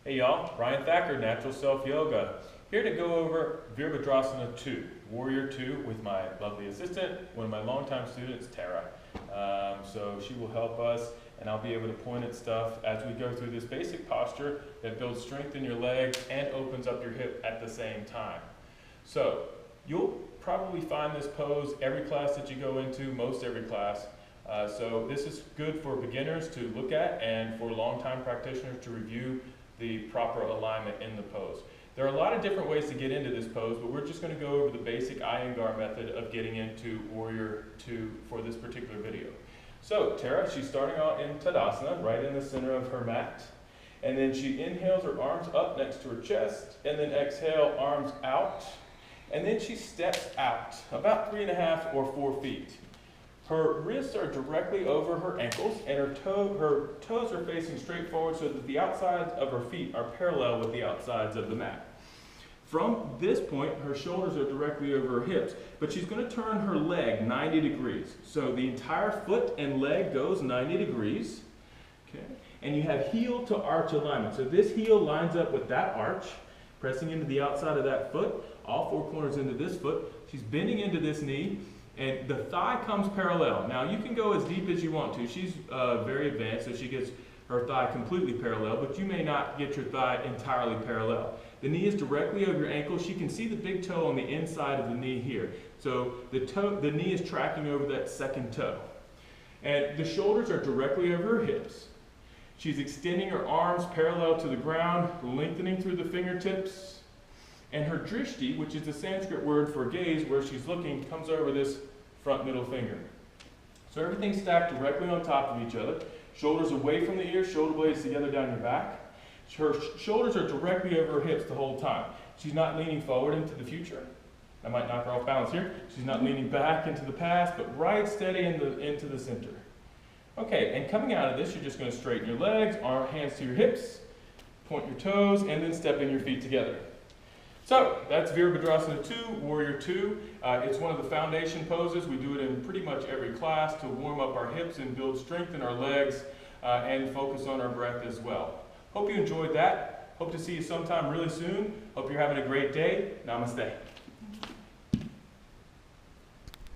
Hey y'all, Brian Thacker, Natural Self Yoga. Here to go over Virabhadrasana 2, Warrior 2, with my lovely assistant, one of my longtime students, Tara. So she will help us, and I'll be able to point at stuff as we go through this basic posture that builds strength in your legs and opens up your hip at the same time. So you'll probably find this pose every class that you go into, most every class. So this is good for beginners to look at and for longtime practitioners to review the proper alignment in the pose. There are a lot of different ways to get into this pose, but we're just going to go over the basic Iyengar method of getting into Warrior 2 for this particular video. So Tara, she's starting out in Tadasana, right in the center of her mat. And then she inhales her arms up next to her chest, and then exhale, arms out. And then she steps out, about 3.5 or 4 feet. Her wrists are directly over her ankles, and her toes are facing straight forward so that the outsides of her feet are parallel with the outsides of the mat. From this point, her shoulders are directly over her hips, but she's going to turn her leg 90 degrees. So the entire foot and leg goes 90 degrees. Okay? And you have heel to arch alignment. So this heel lines up with that arch, pressing into the outside of that foot, all 4 corners into this foot. She's bending into this knee, and the thigh comes parallel. Now you can go as deep as you want to. She's very advanced, so she gets her thigh completely parallel, but you may not get your thigh entirely parallel. The knee is directly over your ankle. She can see the big toe on the inside of the knee here. So the knee is tracking over that second toe. And the shoulders are directly over her hips. She's extending her arms parallel to the ground, lengthening through the fingertips. And her drishti, which is the Sanskrit word for gaze, where she's looking, comes over this front middle finger. So everything's stacked directly on top of each other. Shoulders away from the ears, shoulder blades together down your back. Her shoulders are directly over her hips the whole time. She's not leaning forward into the future. I might knock her off balance here. She's not leaning back into the past, but right steady into the center. Okay, and coming out of this, you're just going to straighten your legs, hands to your hips, point your toes, and then step in your feet together. So that's Virabhadrasana 2, Warrior 2. It's one of the foundation poses. We do it in pretty much every class to warm up our hips and build strength in our legs and focus on our breath as well. Hope you enjoyed that. Hope to see you sometime really soon. Hope you're having a great day. Namaste.